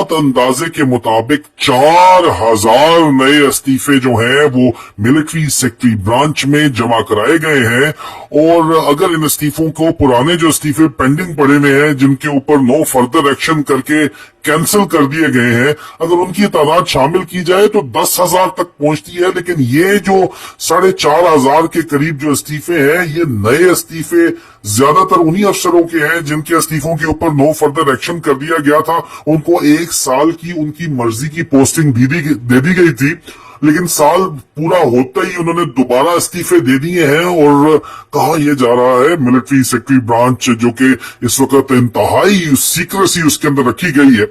मालूमात अंदाजे के मुताबिक 4000 नए इस्तीफे जो हैं वो मिलिट्री सेक्रेटरी ब्रांच में जमा कराए गए हैं। और अगर इन इस्तीफों को, पुराने जो इस्तीफे पेंडिंग पड़े हुए हैं जिनके ऊपर नो फर्दर एक्शन करके कैंसिल कर दिए गए हैं, अगर उनकी तादाद शामिल की जाए तो 10,000 तक पहुंचती है। लेकिन ये जो 4,500 के करीब जो इस्तीफे हैं, ये नए इस्तीफे ज्यादातर उन्हीं अफसरों के हैं जिनके इस्तीफों के ऊपर नो फर्दर एक्शन कर दिया गया था। उनको 1 साल की उनकी मर्जी की पोस्टिंग दे दी गई थी, लेकिन साल पूरा होता ही उन्होंने दोबारा इस्तीफे दे दिए हैं। और कहा यह जा रहा है मिलिट्री सेक्रेटरी ब्रांच जो कि इस वक्त इंतहाई सीक्रेसी उसके अंदर रखी गई है,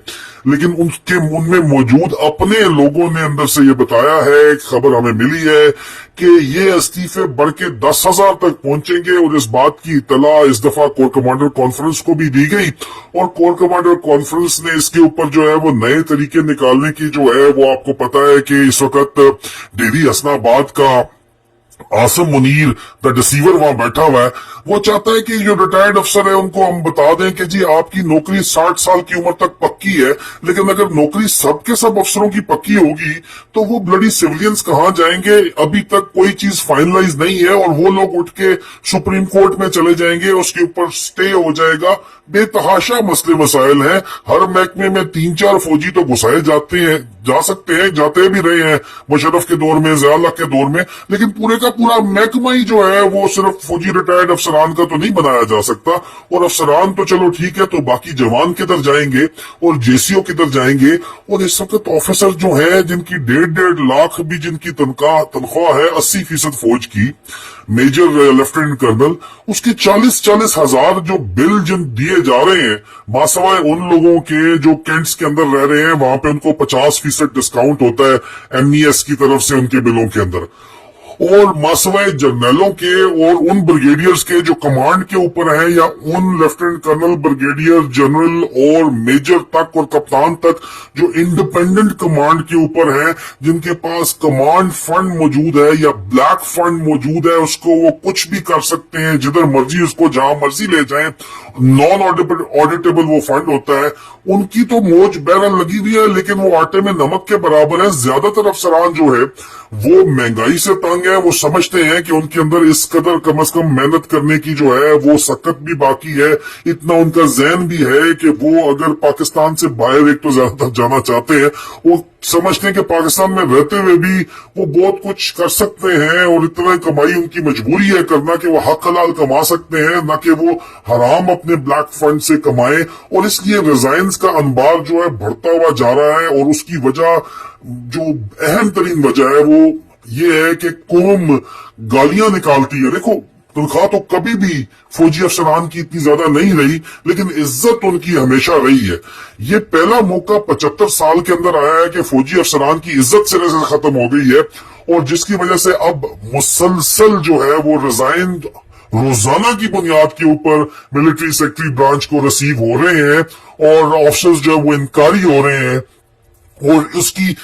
लेकिन उनमें मौजूद अपने लोगों ने अंदर से ये बताया है, खबर हमें मिली है कि ये इस्तीफे बढ़ के 10,000 तक पहुंचेंगे। और इस बात की इतला इस दफा कोर कमांडर कॉन्फ्रेंस को भी दी गई, और कोर कमांडर कॉन्फ्रेंस ने इसके ऊपर जो है वो नए तरीके निकालने की जो है वो, आपको पता है कि इस वक्त डेली हसनाबाद का आसिम मुनीर द डिसीवर वहां बैठा हुआ है। वो चाहता है कि जो रिटायर्ड अफसर है उनको हम बता दें कि जी आपकी नौकरी 60 साल की उम्र तक पक्की है, लेकिन अगर नौकरी सबके सब अफसरों की पक्की होगी तो वो ब्लडी सिविलियंस कहां जाएंगे? अभी तक कोई चीज फाइनलाइज नहीं है और वो लोग उठ के सुप्रीम कोर्ट में चले जाएंगे, उसके ऊपर स्टे हो जाएगा। बेतहाशा मसले मसाइल हैं। हर महकमे में 3-4 फौजी तो घुसाए जा सकते हैं, जाते भी रहे हैं मुशर्रफ के दौर में, ज़िया के दौर में, लेकिन पूरे का पूरा महकमा ही जो है वो सिर्फ फौजी रिटायर्ड अफसरान का तो नहीं बनाया जा सकता। और अफसरान तो चलो ठीक है, तो बाकी जवान किधर जाएंगे और जेसीओ किधर जाएंगे? और इस वक्त ऑफिसर जो है जिनकी 1.5 लाख भी जिनकी तनख्वाह है 80% फौज की, मेजर लेफ्टिनेंट कर्नल, उसके 40 हजार जो बिल जिन दिए जा रहे हैं, मासवाए उन लोगों के जो कैंट्स के अंदर रह रहे हैं वहां पे उनको 50% डिस्काउंट होता है एमईएस की तरफ से उनके बिलों के अंदर। और मासवाए जर्नलों के और उन ब्रिगेडियर्स के जो कमांड के ऊपर हैं, या उन लेफ्टिनेंट कर्नल, ब्रिगेडियर जनरल और मेजर तक और कप्तान तक जो इंडिपेंडेंट कमांड के ऊपर हैं, जिनके पास कमांड फंड मौजूद है या ब्लैक फंड मौजूद है, उसको वो कुछ भी कर सकते हैं, जिधर मर्जी उसको जहां मर्जी ले जाएं, नॉन ऑडिटेबल वो फंड होता है। उनकी तो मौज बहरहाल लगी हुई है, लेकिन वो आटे में नमक के बराबर है। ज्यादातर अफसरान जो है वो महंगाई से तंग है। वो समझते हैं कि उनके अंदर इस कदर कम से कम मेहनत करने की जो है वो सकत भी बाकी है, इतना उनका ज़हन भी है कि वो अगर पाकिस्तान से बाहर एक तो ज्यादातर जाना चाहते हैं। वो समझते हैं कि पाकिस्तान में रहते हुए भी वो बहुत कुछ कर सकते हैं, और इतना कमाई उनकी मजबूरी है करना कि वो हक हलाल कमा सकते हैं, ना कि वो हराम अपने ब्लैक फंड से कमाए। और इसलिए रिजाइंस का अनबार जो है बढ़ता हुआ जा रहा है। और उसकी वजह, जो अहम तरीन वजह है, वो ये है कि कौम गालियां निकालती है। देखो, तनख्वाह तो कभी भी फौजी अफसरान की इतनी ज्यादा नहीं रही, लेकिन इज्जत उनकी हमेशा रही है। ये पहला मौका 75 साल के अंदर आया है कि फौजी अफसरान की इज्जत सिरे से खत्म हो गई है, और जिसकी वजह से अब मुसलसल जो है वो रिजाइन रोजाना की बुनियाद के ऊपर मिलिट्री सेक्रेटरी ब्रांच को रिसीव हो रहे हैं, और ऑफिसर्स जो है वो इनकारी हो रहे हैं। और उसकी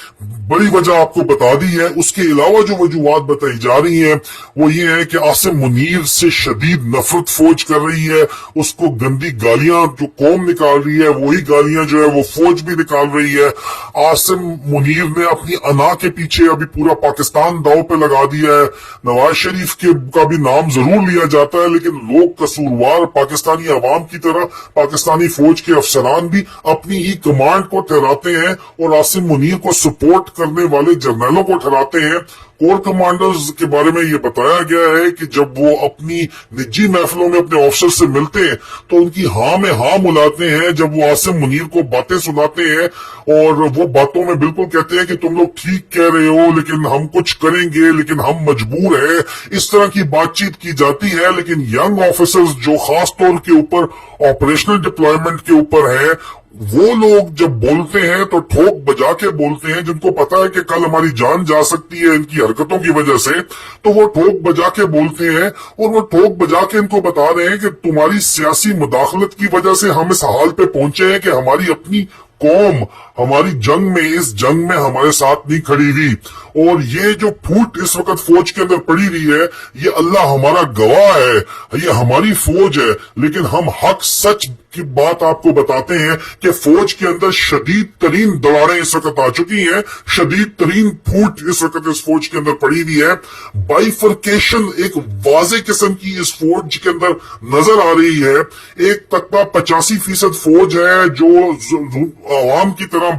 बड़ी वजह आपको बता दी है। उसके अलावा जो वजूहात बताई जा रही हैं वो ये है कि आसिम मुनीर से शदीद नफरत फौज कर रही है, उसको गंदी गालियां जो कौम निकाल रही है वही गालियां जो है वो फौज भी निकाल रही है। आसिम मुनीर ने अपनी अना के पीछे अभी पूरा पाकिस्तान दाव पे लगा दिया है। नवाज शरीफ का भी नाम जरूर लिया जाता है, लेकिन लोग कसूरवार पाकिस्तानी अवाम की तरह पाकिस्तानी फौज के अफसरान भी अपनी ही कमांड को ठहराते हैं, और आसिम मुनीर को सपोर्ट करने वाले जर्नलों को ठहराते हैं। कोर कमांडर्स के बारे में ये बताया गया है कि जब वो अपनी निजी महफिलों में अपने ऑफिसर से मिलते हैं तो उनकी हाँ में हाँ मिलाते हैं। जब वो आसिम मुनीर को बातें सुनाते हैं और वो बातों में बिल्कुल कहते हैं कि तुम लोग ठीक कह रहे हो, लेकिन हम कुछ करेंगे, लेकिन हम मजबूर है, इस तरह की बातचीत की जाती है। लेकिन यंग ऑफिसर्स जो खास तौर के ऊपर ऑपरेशनल डिप्लॉयमेंट के ऊपर है, वो लोग जब बोलते हैं तो ठोक बजा के बोलते हैं, जिनको पता है कि कल हमारी जान जा सकती है इनकी हरकतों की वजह से, तो वो ठोक बजा के बोलते हैं। और वो ठोक बजा के इनको बता रहे हैं कि तुम्हारी सियासी मुदाखलत की वजह से हम इस हाल पे पहुंचे हैं कि हमारी अपनी कौम हमारी जंग में, इस जंग में हमारे साथ नहीं खड़ी हुई। اور یہ جو پھوٹ اس وقت فوج کے اندر پڑی ہوئی ہے، یہ اللہ ہمارا گواہ ہے، یہ ہماری فوج ہے، لیکن ہم حق سچ کی بات آپ کو بتاتے ہیں کہ فوج کے اندر شدید ترین دراڑیں اس وقت آ چکی ہیں، شدید ترین پھوٹ اس وقت اس فوج کے اندر پڑی ہوئی ہے، بائیفرکیشن ایک واضح قسم کی اس فوج کے اندر نظر آ رہی ہے۔ ایک طبقہ 85% فوج ہے جو عوام کی طرح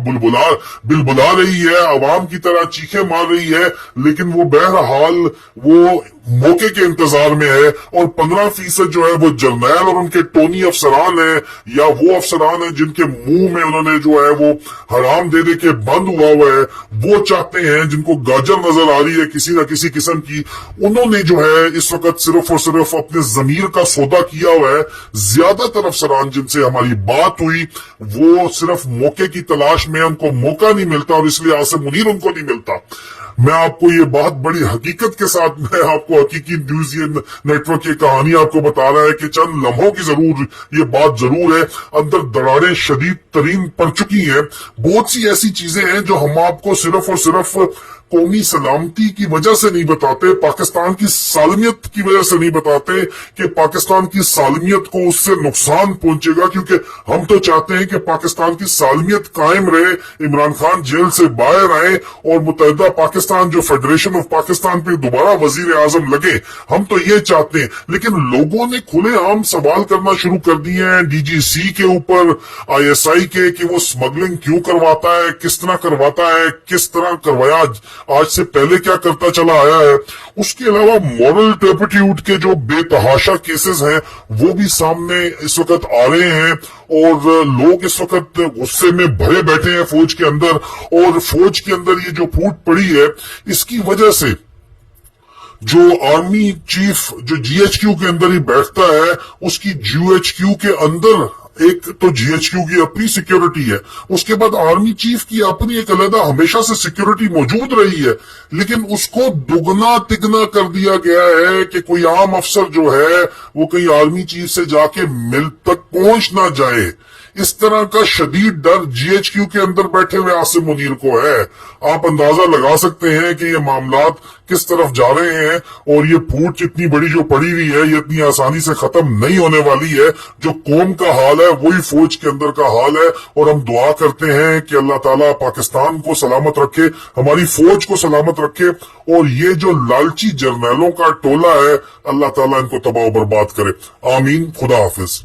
بلبلا رہی ہے، عوام کی طرح چیخیں مار رہی ہے، لیکن وہ بہرحال وہ موقع کے انتظار میں ہے، اور 15% جو ہے وہ جرنیل اور ان کے ٹونی افسران ہیں، یا وہ افسران ہیں جن کے منہ میں انہوں نے جو ہے وہ حرام دے دے کے بند ہوا ہے، وہ چاہتے ہیں، جن کو گاجر نظر آ رہی ہے کسی نہ کسی قسم کی، انہوں نے جو ہے اس وقت صرف اور صرف اپنے ضمیر کا سودا کیا ہوا ہے۔ زیادہ تر افسران جن سے ہماری بات ہوئی وہ صرف موقع کی تلاش میں، ان کو موقع نہیں ملتا، اور اس لیے عاصم منیر ان کو نہیں ملتا۔ میں آپ کو یہ بہت بڑی حقیقت کے ساتھ، میں آپ کو حقیقی نیوز یہ نیٹ ورک کی کہانی آپ کو بتا رہا ہے کہ چند لمحوں کی ضرور یہ بات ضرور ہے، اندر دراڑیں شدید ترین پڑ چکی ہیں۔ بہت سی ایسی چیزیں ہیں جو ہم آپ کو صرف اور صرف قومی سلامتی کی وجہ سے نہیں بتاتے، پاکستان کی سالمیت کی وجہ سے نہیں بتاتے کہ پاکستان کی سالمیت کو اس سے نقصان پہنچے گا، کیونکہ ہم تو چاہتے ہیں کہ پاکستان کی سالمیت قائم رہے، عمران خان جیل سے باہر آئے اور متحدہ پاکستان جو فیڈریشن آف پاکستان پہ دوبارہ وزیر اعظم لگے، ہم تو یہ چاہتے ہیں۔ لیکن لوگوں نے کھلے عام سوال کرنا شروع کر دیے ہیں ڈی جی سی کے اوپر، آئی ایس آئی کے، کہ وہ سمگلنگ کیوں کرواتا ہے، کس طرح کرواتا ہے، کس طرح کروایا، آج سے پہلے کیا کرتا چلا آیا ہے۔ اس کے علاوہ مورل ٹرپٹیوڈ کے جو بے تحاشا کیسز ہیں وہ بھی سامنے اس وقت آ رہے ہیں، اور لوگ اس وقت غصے میں بھرے بیٹھے ہیں فوج کے اندر، اور فوج کے اندر یہ جو پھوٹ پڑی ہے اس کی وجہ سے جو آرمی چیف جو جی ایچ کیو کے اندر ہی بیٹھتا ہے، اس کی جی ایچ کیو کے اندر ایک تو جی ایچ کیو کی اپنی سیکیورٹی ہے، اس کے بعد آرمی چیف کی اپنی ایک علیحدہ ہمیشہ سے سیکیورٹی موجود رہی ہے، لیکن اس کو دگنا تگنا کر دیا گیا ہے کہ کوئی عام افسر جو ہے وہ کہیں آرمی چیف سے جا کے مل تک پہنچ نہ جائے۔ اس طرح کا شدید ڈر جی ایچ کیو کے اندر بیٹھے ہوئے عاصم منیر کو ہے۔ آپ اندازہ لگا سکتے ہیں کہ یہ معاملات کس طرف جا رہے ہیں، اور یہ پھوٹ اتنی بڑی جو پڑی ہوئی ہے یہ اتنی آسانی سے ختم نہیں ہونے والی ہے۔ جو قوم کا حال ہے وہی فوج کے اندر کا حال ہے، اور ہم دعا کرتے ہیں کہ اللہ تعالیٰ پاکستان کو سلامت رکھے، ہماری فوج کو سلامت رکھے، اور یہ جو لالچی جرنیلوں کا ٹولہ ہے اللہ تعالیٰ ان کو تباہ و برباد کرے۔ آمین۔ خدا حافظ۔